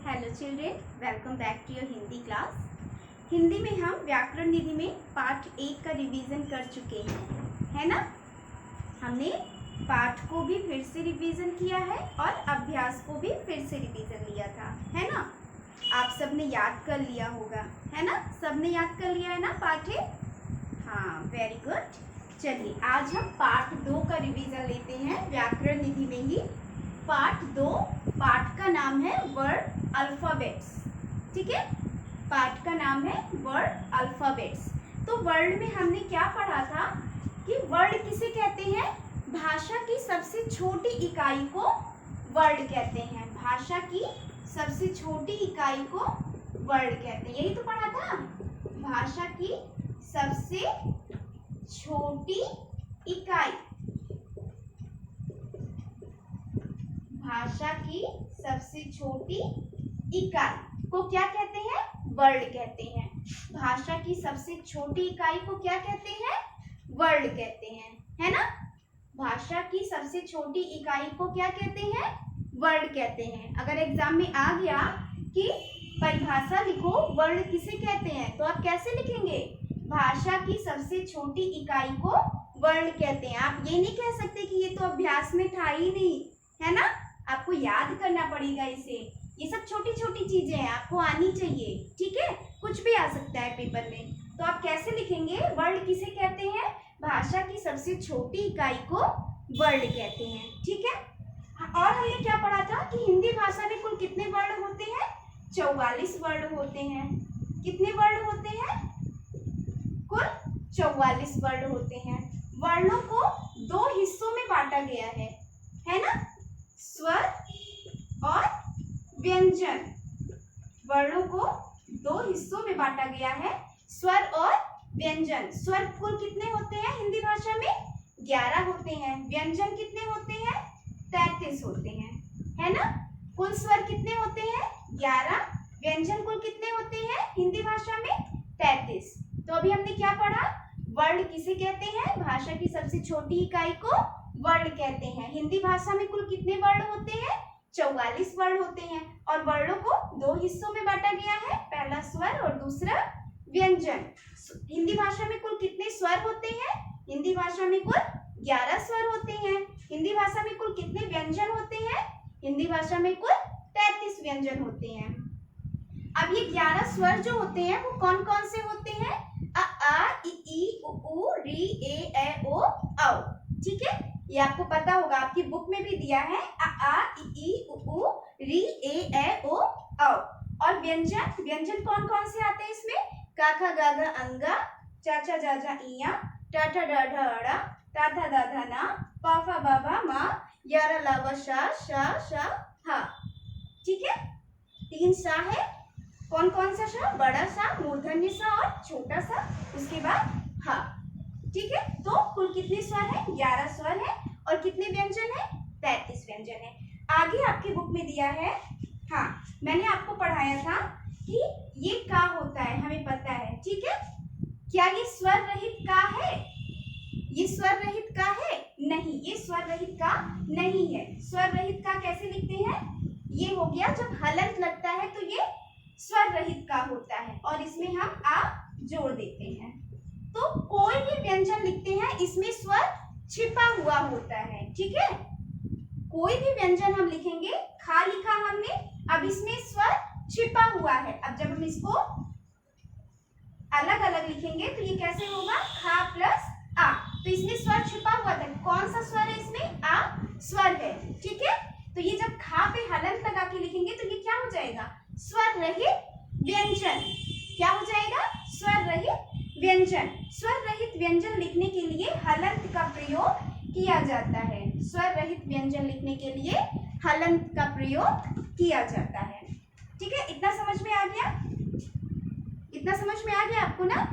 Hello children, welcome back to your Hindi class. Hindi में हम व्याकरण निधि में पाठ 1 का रिवीजन कर चुके हैं, है ना। हमने पाठ को भी फिर से रिवीजन किया है और अभ्यास को भी फिर से रिवीजन लिया था, है ना। आप सबने याद कर लिया होगा, है ना। सबने याद कर लिया है ना पाठ 1। हाँ, वेरी गुड। चलिए आज हम पाठ 2 का रिवीजन लेते हैं व्याकरण निधि में ही। पाठ 2, पाठ का नाम है वर्ड अल्फाबेट्स। ठीक है, पाठ का नाम है वर्ड अल्फाबेट्स। तो वर्ड में हमने क्या पढ़ा था कि वर्ड किसे कहते हैं? भाषा की सबसे छोटी इकाई को वर्ड कहते हैं। भाषा की सबसे छोटी इकाई को वर्ड कहते हैं, यही तो पढ़ा था। भाषा की सबसे छोटी इकाई, भाषा की सबसे छोटी इकाई को क्या कहते हैं? वर्ड कहते हैं। भाषा की सबसे छोटी इकाई को क्या कहते हैं? वर्ड कहते हैं, है ना। भाषा की सबसे छोटी इकाई को क्या कहते हैं? वर्ड कहते हैं। अगर एग्जाम में आ गया कि परिभाषा लिखो वर्ड किसे कहते हैं, तो आप कैसे लिखेंगे? भाषा की सबसे छोटी इकाई को वर्ड कहते हैं। आप ये नहीं कह सकते कि ये तो अभ्यास में था ही नहीं, है ना। आपको याद करना पड़ेगा इसे। ये सब छोटी छोटी चीजें हैं, आपको आनी चाहिए। ठीक है, कुछ भी आ सकता है पेपर में। तो आप कैसे लिखेंगे? वर्ड किसे कहते हैं? भाषा की सबसे छोटी इकाई को वर्ड कहते हैं। ठीक है। और हमने क्या पढ़ा था कि हिंदी भाषा में कुल कितने वर्ड होते हैं? 44 वर्ड होते हैं। कितने वर्ड होते हैं? कुल 44 वर्ड होते हैं। वर्णों को 2 हिस्सों में बांटा गया है ना। स्वर और व्यंजन। वर्णों को 2 हिस्सों में बांटा गया है, स्वर और व्यंजन। स्वर कुल कितने होते हैं हिंदी भाषा में? 11 होते हैं। व्यंजन कितने होते हैं? 33 होते हैं, है ना। कुल स्वर कितने होते हैं? 11। व्यंजन कुल कितने होते हैं हिंदी भाषा में? 33। तो अभी हमने क्या पढ़ा? वर्ड किसे कहते हैं? भाषा की सबसे छोटी इकाई को वर्ड कहते हैं। हिंदी भाषा में कुल कितने वर्ड होते हैं? 44 वर्ड होते हैं। और वर्णों को 2 हिस्सों में बांटा गया है, पहला स्वर और दूसरा व्यंजन। हिंदी भाषा में कुल कितने स्वर होते हैं? हिंदी भाषा में कुल 11 स्वर होते हैं। हिंदी भाषा में कुल कितने व्यंजन होते हैं? हिंदी भाषा में कुल 33 व्यंजन होते हैं। अब ये 11 स्वर जो होते हैं वो कौन कौन से होते हैं? अ, आ, इ, ई, उ, ऊ, री, ए, ओ, औ। ठीक है, ये आपको पता होगा, आपकी बुक में भी दिया है। अ, आ, इ, ई, उ, ऊ, री, ए, ओ, औ। और व्यंजन, व्यंजन कौन कौन से आते हैं इसमें? का, खा, गा, घा, अंगा, चा, छा, जा, झा, इया, टा, ठा, डा, ढा, अड़ा, ता, था, दा, धा, ना, पा, फा, बा, भा, मा, यारा, लावा, शा, हा। ठीक है, 3 सा है। कौन कौन सा सा? बड़ा सा, मूर्धन्य सा और छोटा सा, उसके बाद हा। ठीक है, तो कुल कितने स्वर है? 11 स्वर है। और कितने व्यंजन है? 33 व्यंजन है। आगे आपकी बुक में दिया है, हाँ मैंने आपको पढ़ाया था कि ये का होता है, हमें पता है। ठीक है, क्या ये स्वर रहित का है? ये स्वर रहित का है? नहीं, ये स्वर रहित का नहीं है। स्वर रहित का कैसे लिखते हैं? ये हो गया जब हलंत लगता है तो ये स्वर रहित का होता है और इसमें हम आ जोड़ देते हैं। तो कोई भी व्यंजन लिखते हैं इसमें स्वर छिपा हुआ होता है। ठीक है, कोई भी व्यंजन हम लिखेंगे, खा लिखा हमने, अब इसमें स्वर छिपा हुआ है। अब जब हम इसको अलग अलग लिखेंगे तो ये कैसे होगा? खा प्लस आ, तो इसमें स्वर छिपा हुआ था। कौन सा स्वर है इसमें? आ स्वर है। ठीक है, तो ये जब खा पे हलंत लगा के लिखेंगे तो ये क्या हो जाएगा? स्वर रहित व्यंजन। क्या हो जाएगा? स्वर रहित व्यंजन। स्वर रहित व्यंजन लिखने के लिए हलंत का प्रयोग किया जाता है। स्वर रहित व्यंजन लिखने के लिए हलंत का प्रयोग किया जाता है। ठीक है, इतना समझ में आ गया? इतना समझ में आ गया आपको ना?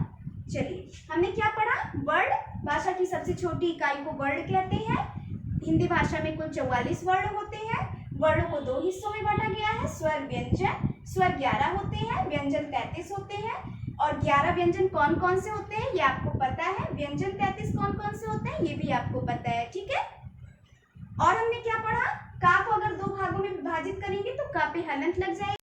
चलिए, हमने क्या पढ़ा? वर्ड, भाषा की सबसे छोटी इकाई को वर्ड कहते हैं। हिंदी भाषा में कुल 44 वर्ड होते हैं। वर्णों को 2 हिस्सों में बांटा गया है, स्वर व्यंजन। स्वर 11 होते हैं, व्यंजन 33 होते हैं। और 11 व्यंजन कौन कौन से होते हैं ये आपको पता है। व्यंजन 33 कौन कौन से होते हैं ये भी आपको पता है। ठीक है, और हमने क्या पढ़ा? का को अगर 2 भागों में विभाजित करेंगे तो का पे हलंत लग जाएगा।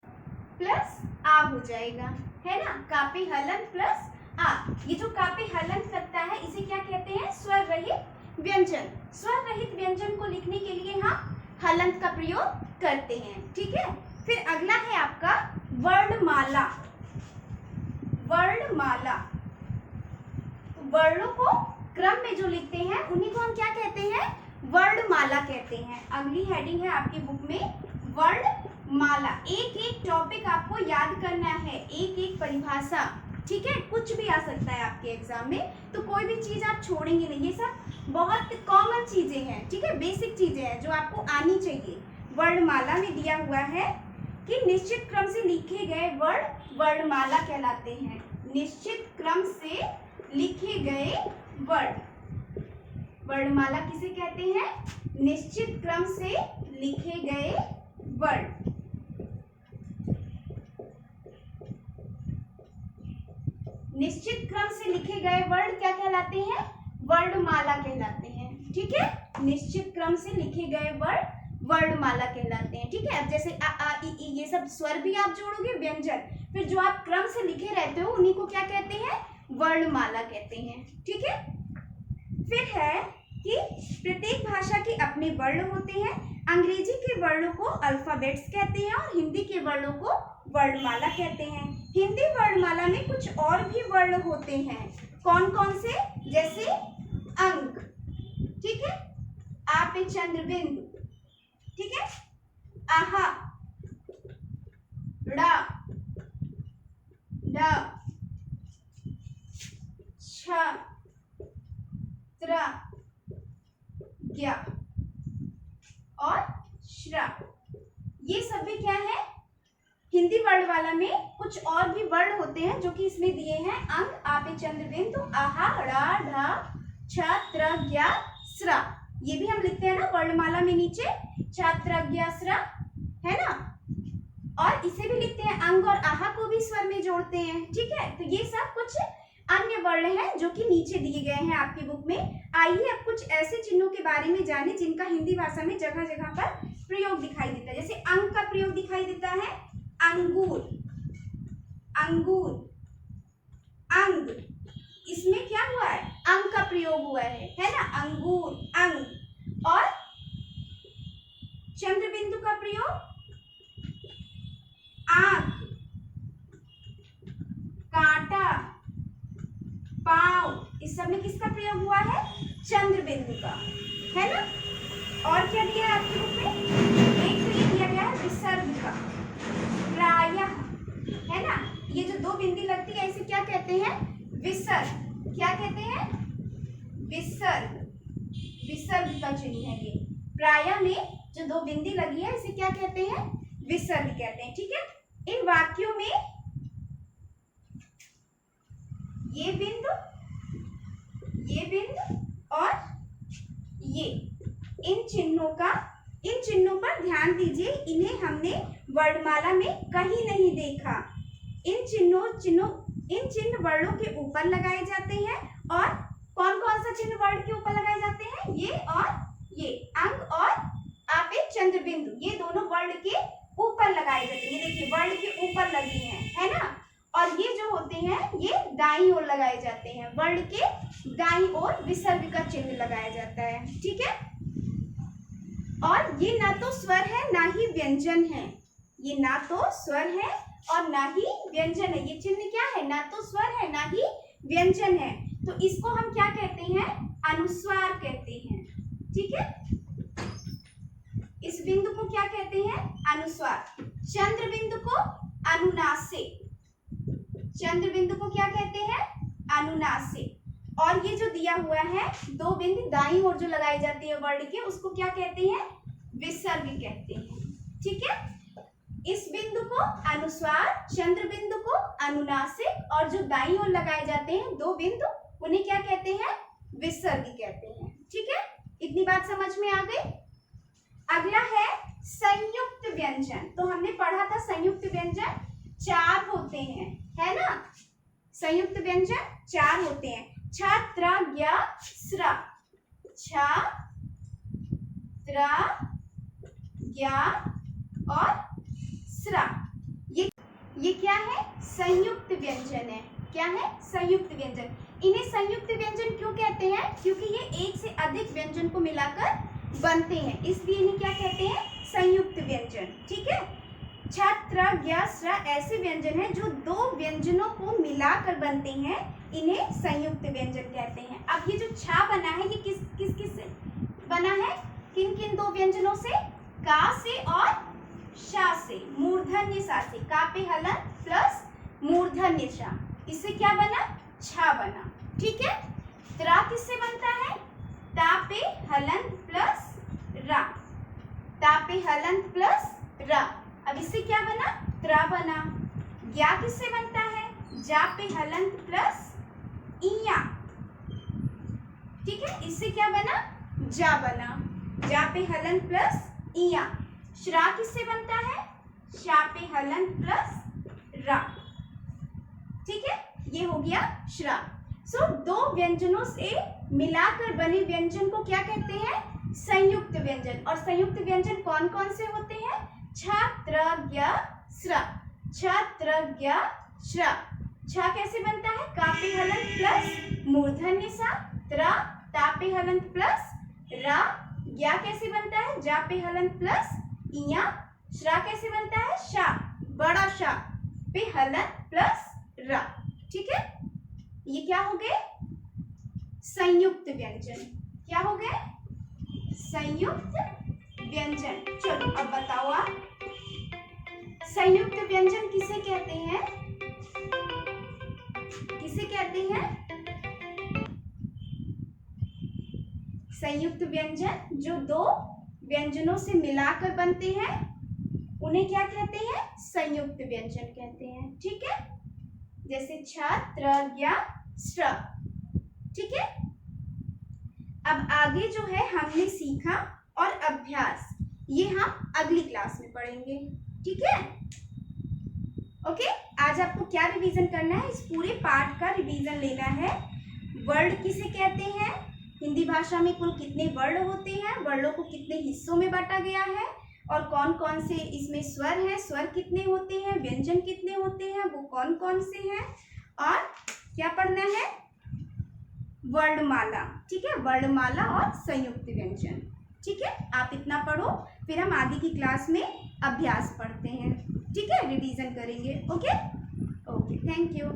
प्लस आ हो जाएगा, है ना। कापे हलन प्लस आ। ये जो कापे हलन लगता है इसे क्या कहते हैं? स्वर रहित व्यंजन। स्वर रहित व्यंजन को लिखने के लिए हम हलंत का प्रयोग करते हैं, ठीक है। फिर अगला है आपका वर्णमाला। वर्णमाला, वर्णों को क्रम में जो लिखते हैं उन्हीं को हम क्या कहते हैं? वर्णमाला कहते हैं। अगली हेडिंग है आपकी बुक में वर्णमाला। एक एक टॉपिक आपको याद करना है, एक एक परिभाषा, ठीक है। कुछ भी आ सकता है आपके एग्जाम में, तो कोई भी चीज आप छोड़ेंगे नहीं। ये सब बहुत कॉमन चीजें हैं, ठीक है, बेसिक चीजें हैं जो आपको आनी चाहिए। वर्णमाला में दिया हुआ है कि निश्चित क्रम से लिखे गए वर्ण वर्णमाला कहलाते हैं। निश्चित क्रम से लिखे गए वर्ण वर्णमाला किसे कहते हैं? निश्चित क्रम से लिखे गए वर्ण। निश्चित क्रम से लिखे गए वर्ण क्या कहलाते हैं? वर्णमाला कहलाते हैं, ठीक है। निश्चित क्रम से लिखे गए वर्ण वर्णमाला कहलाते हैं, ठीक है। अब जैसे आ आ इ ई ये सब स्वर भी आप जोड़ोगे, व्यंजन, फिर जो आप क्रम से लिखे रहते हो उन्हीं को क्या कहते हैं? वर्णमाला कहते हैं, ठीक है। फिर है कि प्रत्येक भाषा के अपने वर्ण होते हैं। अंग्रेजी के वर्णों को अल्फाबेट्स कहते हैं और हिंदी के वर्णों को वर्णमाला कहते हैं। हिंदी वर्णमाला में कुछ और भी वर्ण होते हैं। कौन कौन से? जैसे अंक, ठीक है, आ पे चंद्रबिंदु, ठीक है, आहा, ड़ा, ड, छ, त्र, ज्ञ और श्र। ये सभी क्या है? हिंदी वर्णमाला में कुछ और भी वर्ण होते हैं जो कि इसमें दिए हैं। अंक, आपे चंद्रबिंदु, आहा, ड़ा, ढ, छ, त्र, ज्ञ, स्र। ये भी हम लिखते हैं ना वर्णमाला में नीचे, छ, त्र, ज्ञ, स्र, है ना। और इसे भी लिखते हैं, अंग और आहा को भी स्वर में जोड़ते हैं, ठीक है। तो ये सब कुछ अन्य वर्ण हैं जो कि नीचे दिए गए हैं आपकी बुक में। आइए अब कुछ ऐसे चिन्हों के बारे में जानें जिनका हिंदी भाषा में जगह जगह पर प्रयोग दिखाई देता है। जैसे अंग का प्रयोग दिखाई देता है, अंगूर, अंगूर, अंग। इसमें क्या हुआ है? अंग का प्रयोग हुआ है ना, अंगूर, अंग। और चंद्रबिंदु का प्रयोग आंख, कांटा, पांव। इस सब में किसका प्रयोग हुआ है? चंद्रबिंदु का, है ना। और क्या दिया है आपके बुक में? एक तो ये दिया गया है विसर्ग का, प्रायः, है ना। ये जो दो बिंदी लगती है इसे क्या कहते हैं? विसर्ग। क्या कहते हैं? विसर्ग। विसर्ग का चिन्ह है ये। प्रायः में जो दो बिंदी लगी है इसे क्या कहते हैं? विसर्ग कहते हैं, ठीक है। इन वाक्यों में ये बिंदु और ये, इन चिन्हों पर ध्यान दीजिए। इन्हें हमने वर्णमाला में कहीं नहीं देखा। इन चिन्ह वर्णों के ऊपर लगाए जाते हैं। और कौन कौन सा चिन्ह वर्ण के ऊपर लगाए जाते हैं? ये और ये, अंग और आपे चंद्रबिंदु, ये दोनों वर्ण के ऊपर लगाए जाते हैं। ये देखिए वर्ण के ऊपर लगे हैं, है ना। और ये जो होते हैं ये दाईं ओर लगाए जाते हैं। वर्ण के दाईं ओर विसर्ग का चिन्ह लगाया जाता है, ठीक है। और ये ना तो स्वर है ना ही व्यंजन है। ये ना तो स्वर है और ना ही व्यंजन है। ये चिन्ह क्या है? ना तो स्वर है ना ही व्यंजन है। तो इसको हम क्या कहते हैं? अनुस्वार कहते हैं, ठीक है। इस बिंदु को क्या कहते हैं? अनुस्वार। चंद्र बिंदु को अनुनासिक। चंद्र बिंदु को क्या कहते हैं? अनुनासिक। और ये जो दिया हुआ है दो बिंदु दाईं ओर जो लगाई जाती है वर्ण के, उसको क्या कहते हैं? विसर्ग कहते हैं, ठीक है। इस बिंदु को अनुस्वार, चंद्र बिंदु को अनुनासिक, और जो दाईं ओर लगाए जाते हैं दो बिंदु, उन्हें क्या कहते हैं? विसर्ग कहते हैं, ठीक है। इतनी बात समझ में आ गई। अगला है संयुक्त व्यंजन। तो हमने पढ़ा था संयुक्त व्यंजन 4 होते हैं, है ना। संयुक्त व्यंजन 4 होते हैं। छ, त्र, ज्ञ, स्र। छ, त्र, ज्ञ और स्र। ये क्या है? संयुक्त व्यंजन है। क्या है? संयुक्त व्यंजन। इन्हें संयुक्त व्यंजन क्यों कहते हैं? क्योंकि ये एक से अधिक व्यंजन को मिलाकर बनते हैं, इसलिए इन्हें क्या कहते हैं? संयुक्त व्यंजन। ठीक है। छ, त्र, ज्ञ, स्र ऐसे व्यंजन हैं जो दो व्यंजनों को मिलाकर बनते हैं, इन्हें संयुक्त व्यंजन कहते हैं। अब ये जो छा बना है ये किस से बना है? किन किन दो व्यंजनों से? का से और शा से, मूर्धन्य सा से। का पे हलन प्लस मूर्धन्य शा, इससे क्या बना? छा बना। ठीक है। त्रा किससे बनता है? ता पे हलन प्लस रा, ता पे हलन प्लस रा। अब इससे क्या बना? त्रा बना। ज्ञा किससे बनता है? जा पे हलंत प्लस इया। ठीक है, इससे क्या बना? जा बना। जा पे हलंत प्लस इया। श्रा किससे बनता है? शा पे हलंत प्लस रा। ठीक है, ये हो गया श्रा। सो दो व्यंजनों से मिलाकर बने व्यंजन को क्या कहते हैं? संयुक्त व्यंजन। और संयुक्त व्यंजन कौन कौन से होते हैं? छ, त्र, ज्ञ, स्र। छ, त्र, ज्ञ, श्र। छ कैसे बनता है? का पे हलंत प्लस मूर्धन्य सा, त्र ता पे हलंत प्लस रा। ज्ञ कैसे बनता है? जा पे हलंत प्लस इया। श्रा कैसे बनता है? शा बड़ा शा पे हलंत प्लस रा। ठीक है, ये क्या हो गए? संयुक्त व्यंजन। क्या हो गए? संयुक्त व्यंजन। चलो अब बताओ आप, संयुक्त व्यंजन किसे कहते हैं? किसे कहते हैं? संयुक्त व्यंजन जो दो व्यंजनों से मिलाकर बनते हैं उन्हें क्या कहते हैं? संयुक्त व्यंजन कहते हैं। ठीक है, जैसे छ, त्र, ज्ञ, स्र। ठीक है, अब आगे जो है हमने सीखा और अभ्यास, ये हम अगली क्लास में पढ़ेंगे। ठीक है, ओके। आज आपको क्या रिवीजन करना है? इस पूरे पाठ का रिवीजन लेना है। वर्ड किसे कहते हैं? हिंदी भाषा में कुल कितने वर्ड होते हैं? वर्डों को कितने हिस्सों में बांटा गया है? और कौन कौन से इसमें स्वर हैं? स्वर कितने होते हैं? व्यंजन कितने होते हैं? वो कौन कौन से हैं? और क्या पढ़ना है? वर्णमाला। ठीक है, वर्णमाला और संयुक्त व्यंजन। ठीक है, आप इतना पढ़ो, फिर हम आगे की क्लास में अभ्यास पढ़ते हैं। ठीक है, रिवीजन करेंगे। Okay okay, thank you.